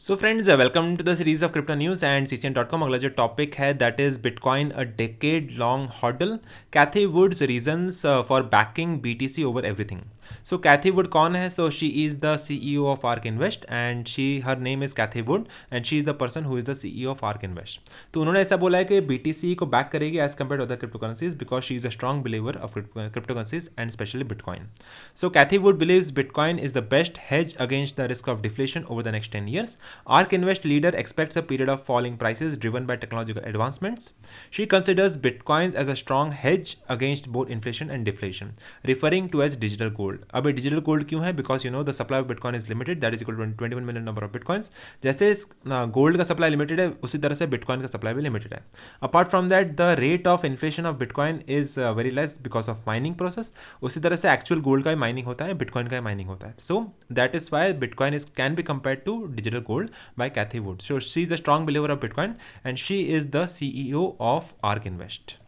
So friends, welcome to the series of crypto news and CCN.com। अगला जो topic है that is bitcoin a decade long hodl, Cathie Wood's reasons for backing BTC over everything. So Cathie Wood कौन है? So she is the CEO of Ark Invest and her name is Cathie Wood and she is the person who is the CEO of Ark Invest. तो उन्होंने ऐसा बोला है कि BTC को back करेगी as compare to other crypto currencies because she is a strong believer of crypto currencies and specially bitcoin. So Cathie Wood believes bitcoin is the best hedge against the risk of deflation over the next 10 years. ARK Invest leader expects a period of falling prices driven by technological advancements. She considers bitcoins as a strong hedge against both inflation and deflation, referring to as digital gold. अब ये digital gold क्यों है? Because you know the supply of bitcoin is limited, that is equal to 21 million number of bitcoins. जैसे gold का supply limited है उसी तरह से बिटकॉइन का सप्लाई भी लिमिटेड है। Apart from that the rate of inflation of bitcoin is very less because of mining process. उसी तरह से एक्चुअल गोल्ड का ही माइनिंग होता है, बिटकॉइन का ही माइनिंग होता है। So that is why bitcoin is can be compare to digital gold by Cathie Wood. So she is a strong believer of Bitcoin and she is the CEO of ARK Invest.